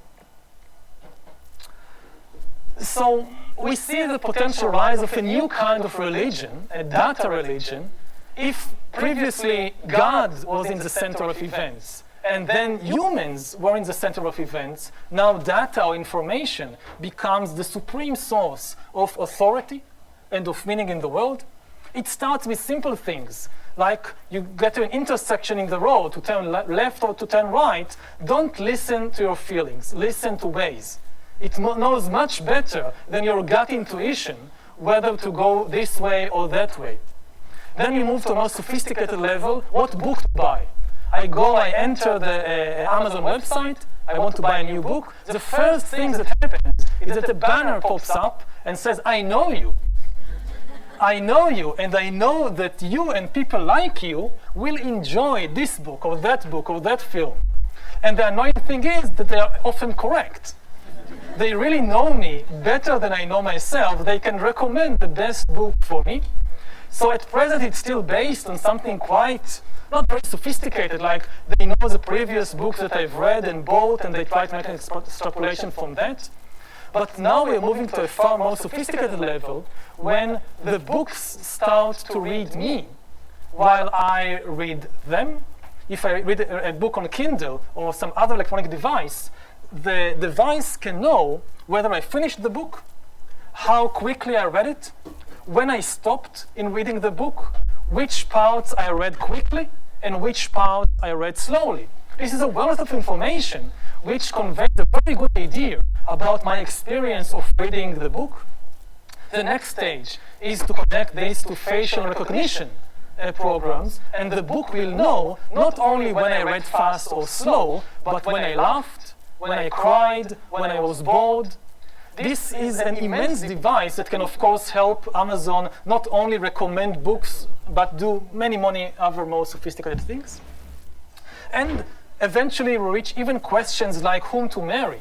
Speaker 2: So we see the potential rise of a new kind of religion, a data religion. If previously God was in the center of events, and then humans were in the center of events, now data or information becomes the supreme source of authority and of meaning in the world. It starts with simple things, like you get to an intersection in the road to turn left or to turn right. Don't listen to your feelings, listen to Waze. It knows much better than your gut intuition whether to go this way or that way. Then we move to a more sophisticated level, what book to buy. I enter the Amazon website, I want to buy a new book. The first thing that happens is that a banner pops up and says, I know you. I know you, and I know that you and people like you will enjoy this book or that film. And the annoying thing is that they are often correct. They really know me better than I know myself. They can recommend the best book for me. So at present, it's still based on something quite not very sophisticated, like they know the previous books that I've read and bought, and they try to make an extrapolation from that. But now we're moving to a far more sophisticated level when the books start to read me while I read them. If I read a book on Kindle or some other electronic device, the device can know whether I finished the book, how quickly I read it, when I stopped in reading the book, which parts I read quickly and which parts I read slowly. This is a wealth of information which conveys a very good idea about my experience of reading the book. The next stage is to connect this to facial recognition programs, and the book will know not only when I read fast or slow, but when I laughed, when I cried, when I was bored. This is an immense device that can, of course, help Amazon not only recommend books, but do many other more sophisticated things. And eventually reach even questions like whom to marry.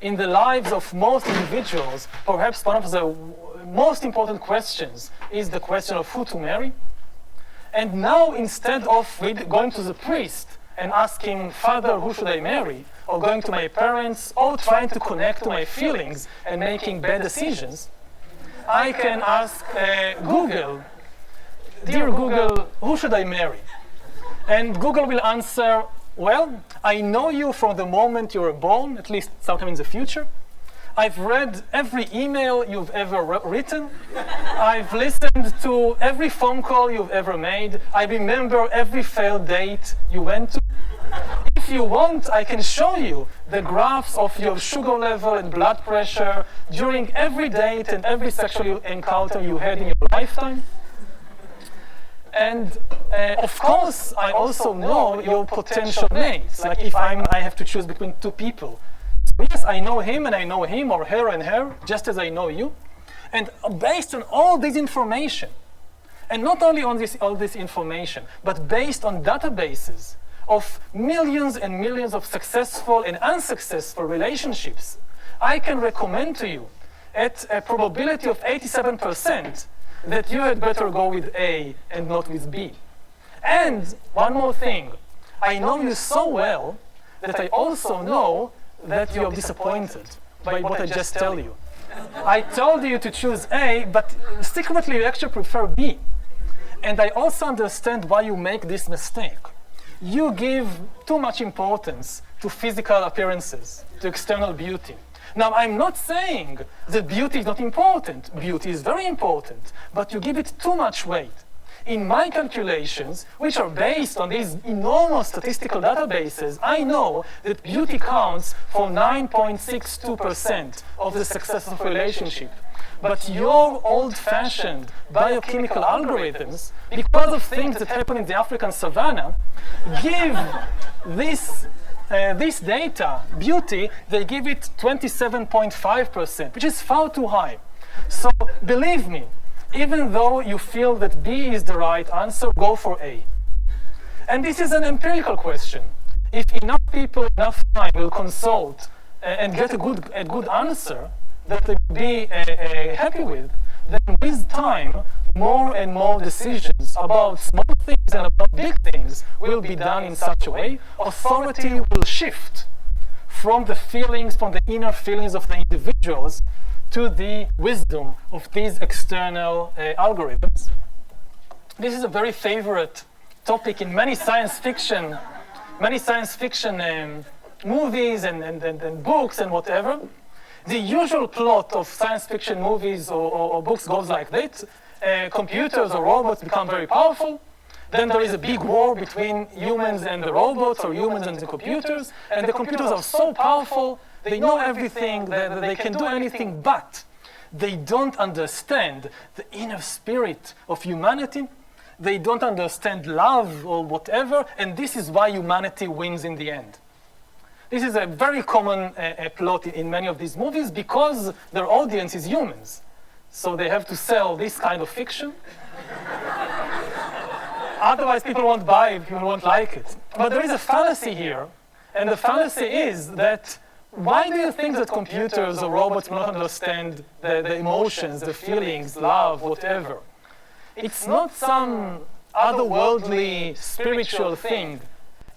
Speaker 2: In the lives of most individuals, perhaps one of the most important questions is the question of who to marry. And now, instead of going to the priest and asking, Father, who should I marry? Or going to my parents, or trying to connect to my feelings and making bad decisions, I can ask Google, Dear Google, who should I marry? And Google will answer, well, I know you from the moment you were born, at least sometime in the future. I've read every email you've ever written. I've listened to every phone call you've ever made. I remember every failed date you went to. If you want, I can show you the graphs of your sugar level and blood pressure during every date and every sexual encounter you had in your lifetime. And of course, I also know your potential mates. Like if I have to choose between two people. So yes, I know him and I know him, or her and her, just as I know you. And based on all this information, and not only on all this information, but based on databases of millions and millions of successful and unsuccessful relationships, I can recommend to you at a probability of 87% that you had better go with A and not with B. And one more thing, I know you so well that I also know that you are disappointed by what I just tell you. I told you to choose A, but secretly you actually prefer B. And I also understand why you make this mistake. You give too much importance to physical appearances, to external beauty. Now, I'm not saying that beauty is not important. Beauty is very important, but you give it too much weight. In my calculations, which are based on these enormous statistical databases, I know that beauty counts for 9.62% of the success of a relationship. But your old-fashioned biochemical algorithms, because of things that happen in the African savannah, give this data, beauty, they give it 27.5%, which is far too high. So believe me, even though you feel that B is the right answer, go for A. And this is an empirical question. If enough people, enough time will consult and get a good answer that they will be happy with, then with time, more and more decisions about small things and about big things will be done in such a way. Authority will shift from the feelings, from the inner feelings of the individuals to the wisdom of these external algorithms. This is a very favorite topic in many science fiction movies and books and whatever. The usual plot of science fiction movies or books goes like this. Computers or robots become very powerful. Then there is a big war between humans and the robots, or humans and the computers. And the computers are so powerful, they know everything, they can do anything, but they don't understand the inner spirit of humanity. They don't understand love or whatever, and this is why humanity wins in the end. This is a very common plot in many of these movies because their audience is humans. So they have to sell this kind of fiction. Otherwise, people won't buy it, people won't like it. But there is a fallacy here, and the fallacy is that why do you think that computers or robots will not understand the emotions, the feelings, love, whatever? It's not some otherworldly spiritual thing.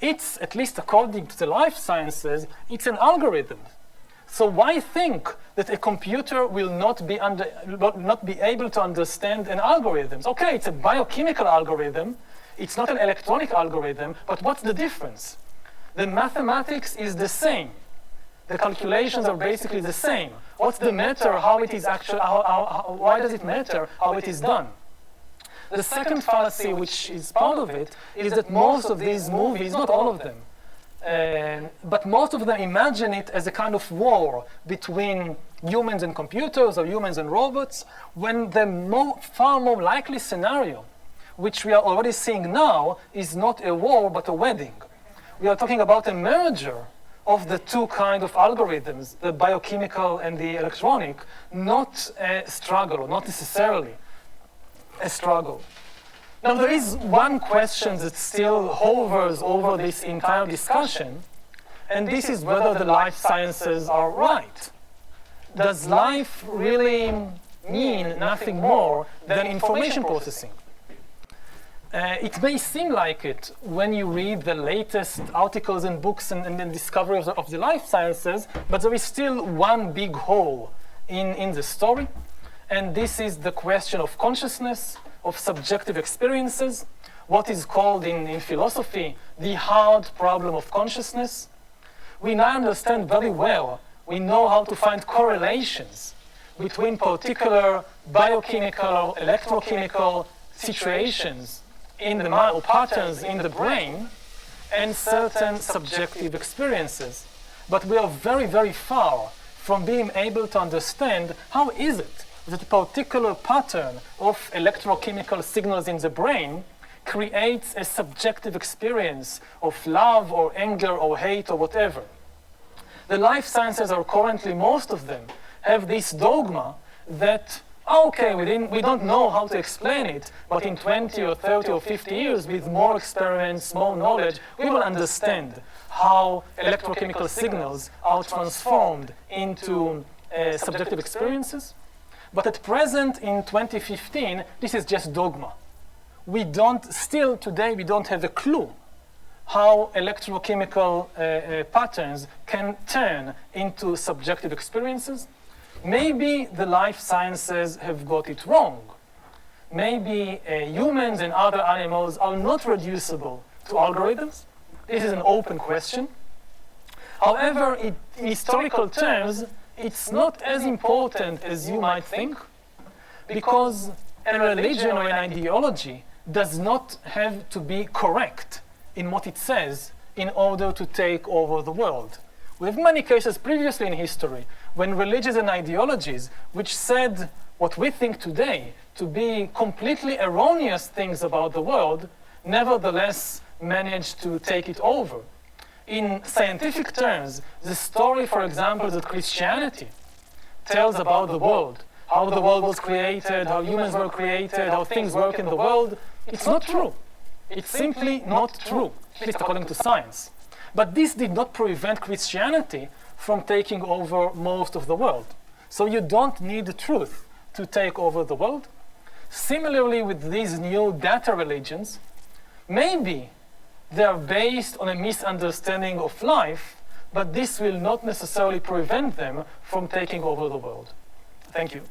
Speaker 2: It's, at least according to the life sciences, it's an algorithm. So why think that a computer will not be able to understand an algorithm? Okay, it's a biochemical algorithm. It's not an electronic algorithm, but what's the difference? The mathematics is the same. The calculations are basically the same. What's the matter? How it is actually? Why does it matter how it is done? The second fallacy, which is part of it, is that most of these movies, not all of them, But most of them imagine it as a kind of war between humans and computers or humans and robots, when the far more likely scenario, which we are already seeing now, is not a war but a wedding. We are talking about a merger of the two kinds of algorithms, the biochemical and the electronic, not a struggle, not necessarily a struggle. Now, there is one question that still hovers over this entire discussion, and this is whether the life sciences are right. Does life really mean nothing more than information processing? It may seem like it when you read the latest articles and books and the discovery of the life sciences, but there is still one big hole in the story, and this is the question of consciousness, of subjective experiences, what is called in philosophy the hard problem of consciousness. We now understand very well, we know how to find correlations between particular biochemical or electrochemical situations in the mind, or patterns in the brain, and certain subjective experiences. But we are very, very far from being able to understand how is it that a particular pattern of electrochemical signals in the brain creates a subjective experience of love or anger or hate or whatever. The life sciences are currently, most of them, have this dogma that, okay, we don't know how to explain it, but in 20 or 30 or 50 years, with more experiments, more knowledge, we will understand how electrochemical signals are transformed into subjective experiences. But at present, in 2015, this is just dogma. Still today, we don't have a clue how electrochemical patterns can turn into subjective experiences. Maybe the life sciences have got it wrong. Maybe humans and other animals are not reducible to algorithms. This is an open question. However, in historical terms, it's not as important as you might think, because a religion or an ideology does not have to be correct in what it says in order to take over the world. We have many cases previously in history when religions and ideologies, which said what we think today to be completely erroneous things about the world, nevertheless managed to take it over. In scientific terms, the story, for example, that Christianity tells about the world, how the world was created, how humans were created, how things work in the world, it's not true. It's simply not true, at least according to science. But this did not prevent Christianity from taking over most of the world. So you don't need the truth to take over the world. Similarly, with these new data religions, maybe they are based on a misunderstanding of life, but this will not necessarily prevent them from taking over the world. Thank you.